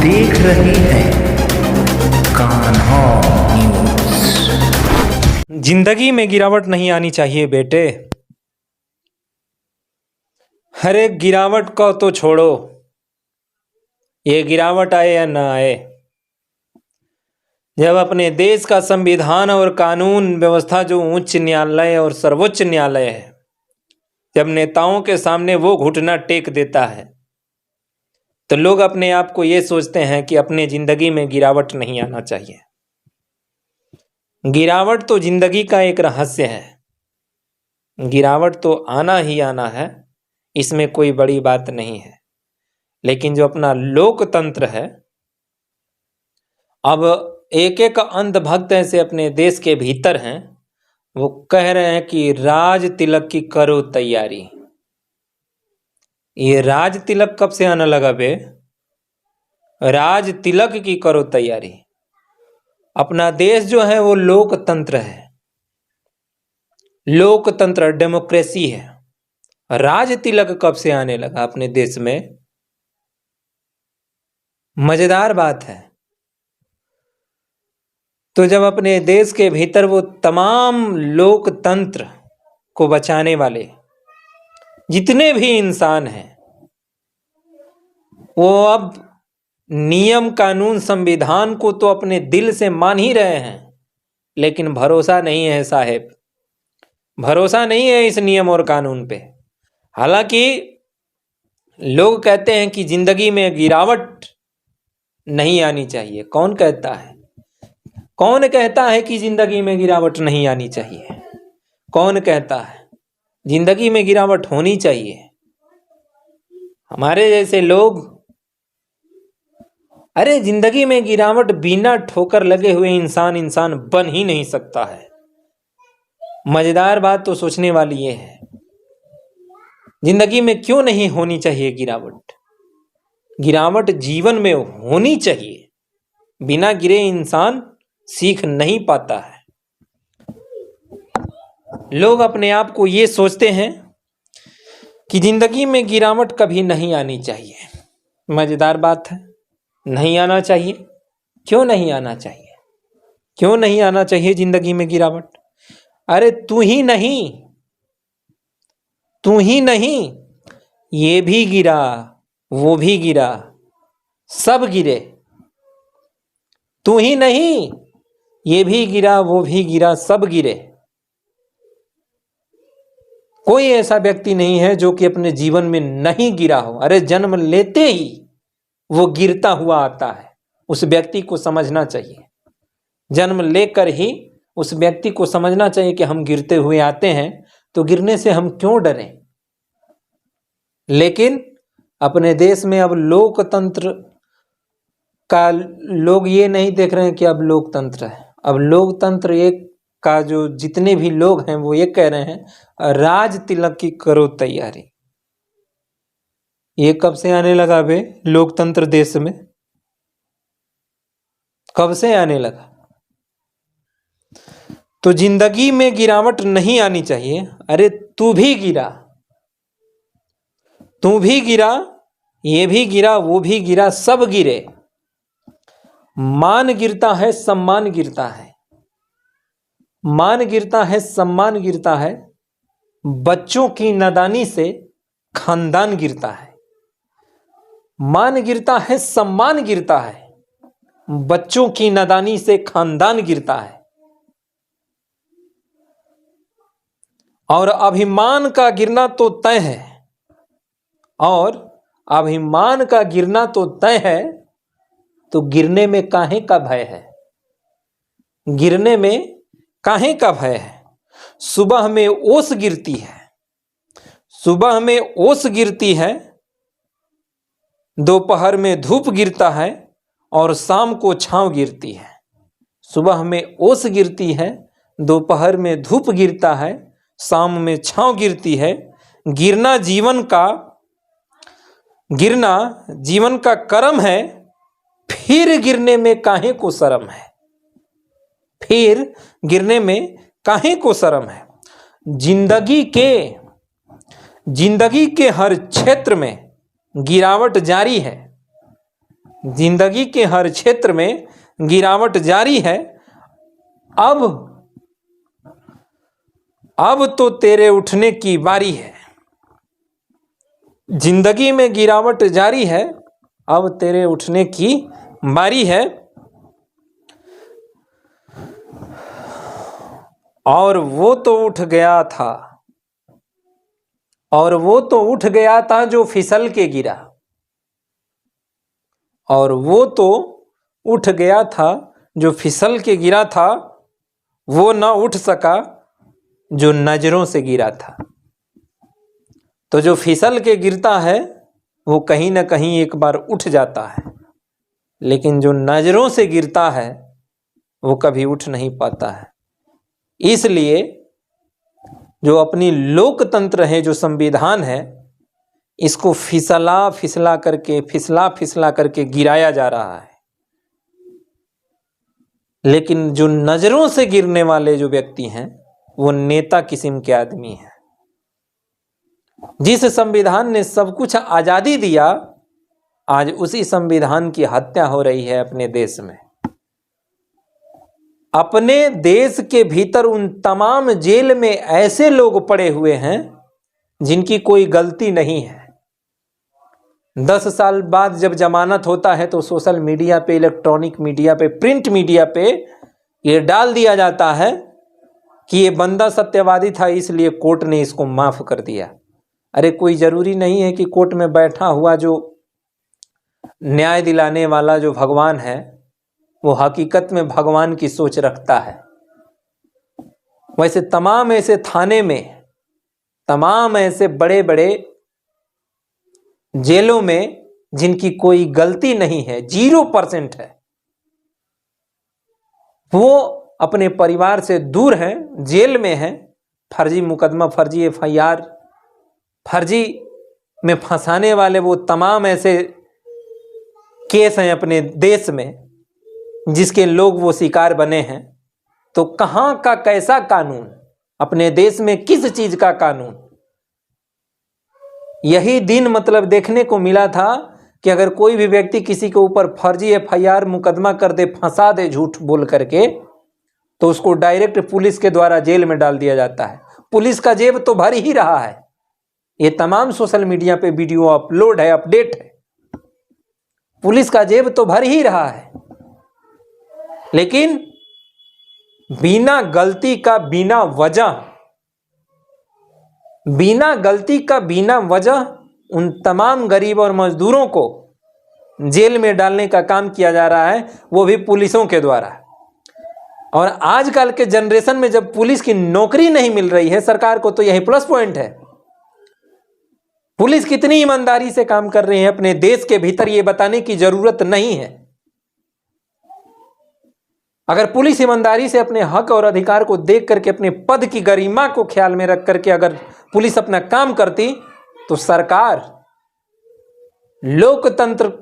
देख रहे हैं कान्हा न्यूज़। जिंदगी में गिरावट नहीं आनी चाहिए बेटे। हर एक गिरावट को तो छोड़ो, ये गिरावट आए या ना आए, जब अपने देश का संविधान और कानून व्यवस्था जो उच्च न्यायालय और सर्वोच्च न्यायालय है, जब नेताओं के सामने वो घुटना टेक देता है, तो लोग अपने आप को ये सोचते हैं कि अपने जिंदगी में गिरावट नहीं आना चाहिए। गिरावट तो जिंदगी का एक रहस्य है। गिरावट तो आना ही आना है, इसमें कोई बड़ी बात नहीं है। लेकिन जो अपना लोकतंत्र है, अब एक एक अंधभक्त ऐसे अपने देश के भीतर हैं, वो कह रहे हैं कि राज तिलक की करो तैयारी। ये राज तिलक कब से आने लगा बे? राज तिलक की करो तैयारी। अपना देश जो है वो लोकतंत्र है, लोकतंत्र डेमोक्रेसी है। राज तिलक कब से आने लगा अपने देश में? मजेदार बात है। तो जब अपने देश के भीतर वो तमाम लोकतंत्र को बचाने वाले जितने भी इंसान हैं, वो अब नियम कानून संविधान को तो अपने दिल से मान ही रहे हैं, लेकिन भरोसा नहीं है साहेब, भरोसा नहीं है इस नियम और कानून पे। हालांकि लोग कहते हैं कि जिंदगी में गिरावट नहीं आनी चाहिए। कौन कहता है? कौन कहता है कि जिंदगी में गिरावट नहीं आनी चाहिए? कौन कहता है? जिंदगी में गिरावट होनी चाहिए। हमारे जैसे लोग, अरे जिंदगी में गिरावट बिना ठोकर लगे हुए इंसान बन ही नहीं सकता है। मजेदार बात तो सोचने वाली ये है, जिंदगी में क्यों नहीं होनी चाहिए गिरावट? गिरावट जीवन में होनी चाहिए। बिना गिरे इंसान सीख नहीं पाता है। लोग अपने आप को ये सोचते हैं कि जिंदगी में गिरावट कभी नहीं आनी चाहिए। मजेदार बात है, नहीं आना चाहिए। क्यों नहीं आना चाहिए? क्यों नहीं आना चाहिए जिंदगी में गिरावट? अरे तू ही नहीं, ये भी गिरा, वो भी गिरा, सब गिरे। तू ही नहीं, ये भी गिरा, वो भी गिरा, सब गिरे। कोई ऐसा व्यक्ति नहीं है जो कि अपने जीवन में नहीं गिरा हो। अरे जन्म लेते ही वो गिरता हुआ आता है, उस व्यक्ति को समझना चाहिए। जन्म लेकर ही उस व्यक्ति को समझना चाहिए कि हम गिरते हुए आते हैं, तो गिरने से हम क्यों डरें? लेकिन अपने देश में अब लोकतंत्र का लोग ये नहीं देख रहे हैं कि अब लोकतंत्र है। अब लोकतंत्र एक का जो जितने भी लोग हैं वो ये कह रहे हैं राज तिलक की करो तैयारी। ये कब से आने लगा बे लोकतंत्र देश में? कब से आने लगा? तो जिंदगी में गिरावट नहीं आनी चाहिए। अरे तू भी गिरा, ये भी गिरा, वो भी गिरा, सब गिरे। मान गिरता है, सम्मान गिरता है। मान गिरता है, सम्मान गिरता है। बच्चों की नादानी से खानदान गिरता है। मान गिरता है, सम्मान गिरता है। बच्चों की नादानी से खानदान गिरता है। और अभिमान का गिरना तो तय है, और अभिमान का गिरना तो तय है, तो गिरने में काहे का भय है? गिरने में काहे का भय है? सुबह में ओस गिरती है, सुबह में ओस गिरती है, दोपहर में धूप गिरता है, और शाम को छांव गिरती है। सुबह में ओस गिरती है, दोपहर में धूप गिरता है, शाम में छांव गिरती है। गिरना जीवन का कर्म है, फिर गिरने में काहे को शर्म है? फिर गिरने में काहे को शर्म है? जिंदगी के हर क्षेत्र में गिरावट जारी है। जिंदगी के हर क्षेत्र में गिरावट जारी है। अब तो तेरे उठने की बारी है। जिंदगी में गिरावट जारी है, अब तेरे उठने की बारी है। और वो तो उठ गया था, और वो तो उठ गया था जो फिसल के गिरा। और वो तो उठ गया था जो फिसल के गिरा था, वो ना उठ सका जो नजरों से गिरा था। तो जो फिसल के गिरता है वो कहीं ना कहीं एक बार उठ जाता है, लेकिन जो नजरों से गिरता है वो कभी उठ नहीं पाता है। इसलिए जो अपनी लोकतंत्र है, जो संविधान है, इसको फिसला फिसला करके गिराया जा रहा है। लेकिन जो नजरों से गिरने वाले जो व्यक्ति हैं वो नेता किस्म के आदमी हैं। जिस संविधान ने सब कुछ आजादी दिया, आज उसी संविधान की हत्या हो रही है अपने देश में। अपने देश के भीतर उन तमाम जेल में ऐसे लोग पड़े हुए हैं जिनकी कोई गलती नहीं है। 10 साल बाद जब जमानत होता है तो सोशल मीडिया पे, इलेक्ट्रॉनिक मीडिया पे, प्रिंट मीडिया पे ये डाल दिया जाता है कि ये बंदा सत्यवादी था इसलिए कोर्ट ने इसको माफ कर दिया। अरे कोई जरूरी नहीं है कि कोर्ट में बैठा हुआ जो न्याय दिलाने वाला जो भगवान है वो हकीकत में भगवान की सोच रखता है। वैसे तमाम ऐसे थाने में, तमाम ऐसे बड़े बड़े जेलों में जिनकी कोई गलती नहीं है, 0% है, वो अपने परिवार से दूर हैं, जेल में हैं, फर्जी मुकदमा, फर्जी FIR, फर्जी में फंसाने वाले वो तमाम ऐसे केस हैं अपने देश में जिसके लोग वो शिकार बने हैं। तो कहां का कैसा कानून, अपने देश में किस चीज का कानून? यही दिन मतलब देखने को मिला था कि अगर कोई भी व्यक्ति किसी के ऊपर फर्जी FIR मुकदमा कर दे, फंसा दे झूठ बोल करके, तो उसको डायरेक्ट पुलिस के द्वारा जेल में डाल दिया जाता है। पुलिस का जेब तो भर ही रहा है। ये तमाम सोशल मीडिया पे वीडियो अपलोड है, अपडेट है। पुलिस का जेब तो भर ही रहा है, लेकिन बिना गलती का, बिना वजह उन तमाम गरीब और मजदूरों को जेल में डालने का काम किया जा रहा है, वो भी पुलिसों के द्वारा। और आजकल के जनरेशन में जब पुलिस की नौकरी नहीं मिल रही है सरकार को, तो यही प्लस पॉइंट है। पुलिस कितनी ईमानदारी से काम कर रही है अपने देश के भीतर, ये बताने की जरूरत नहीं है। अगर पुलिस ईमानदारी से अपने हक और अधिकार को देख करके, अपने पद की गरिमा को ख्याल में रख करके अगर पुलिस अपना काम करती, तो सरकार, लोकतंत्र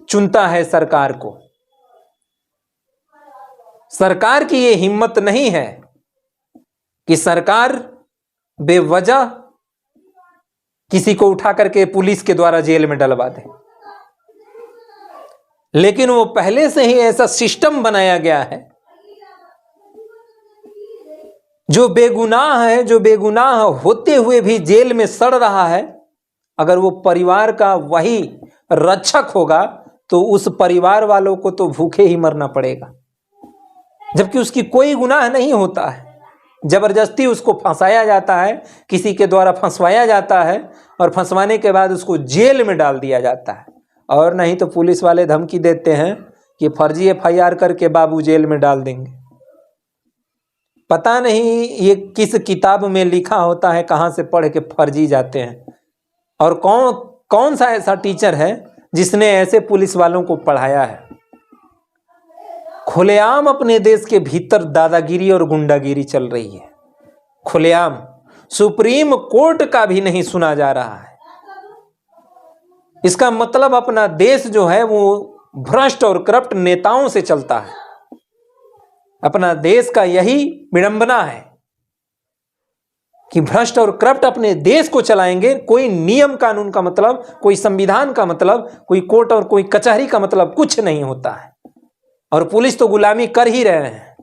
चुनता है सरकार को। सरकार की यह हिम्मत नहीं है कि सरकार बेवजह किसी को उठा करके पुलिस के द्वारा जेल में डलवा दे। लेकिन वो पहले से ही ऐसा सिस्टम बनाया गया है, जो बेगुनाह है, जो बेगुनाह होते हुए भी जेल में सड़ रहा है, अगर वो परिवार का वही रक्षक होगा तो उस परिवार वालों को तो भूखे ही मरना पड़ेगा, जबकि उसकी कोई गुनाह नहीं होता है। जबरदस्ती उसको फंसाया जाता है, किसी के द्वारा फंसवाया जाता है, और फंसवाने के बाद उसको जेल में डाल दिया जाता है। और नहीं तो पुलिस वाले धमकी देते हैं कि फर्जी FIR करके बाबू जेल में डाल देंगे। पता नहीं ये किस किताब में लिखा होता है, कहां से पढ़ के फर्जी जाते हैं, और कौन सा ऐसा टीचर है जिसने ऐसे पुलिस वालों को पढ़ाया है। खुलेआम अपने देश के भीतर दादागिरी और गुंडागिरी चल रही है, खुलेआम। सुप्रीम कोर्ट का भी नहीं सुना जा रहा है। इसका मतलब अपना देश जो है वो भ्रष्ट और करप्ट नेताओं से चलता है। अपना देश का यही विडंबना है। कि भ्रष्ट और करप्ट अपने देश को चलाएंगे। कोई नियम कानून का मतलब, कोई संविधान का मतलब, कोई कोर्ट और कोई कचहरी का मतलब कुछ नहीं होता है। और पुलिस तो गुलामी कर ही रहे हैं।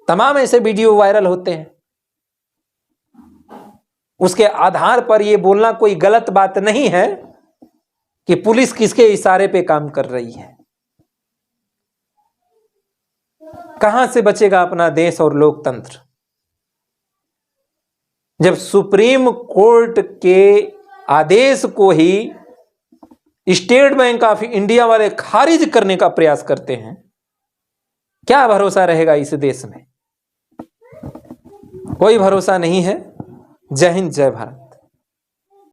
तमाम ऐसे वीडियो वायरल होते हैं। उसके आधार पर यह बोलना कोई गलत बात नहीं है कि पुलिस किसके इशारे पे काम कर रही है। कहां से बचेगा अपना देश और लोकतंत्र जब सुप्रीम कोर्ट के आदेश को ही स्टेट बैंक ऑफ इंडिया वाले खारिज करने का प्रयास करते हैं। क्या भरोसा रहेगा इस देश में? कोई भरोसा नहीं है। जय हिंद, जय भारत।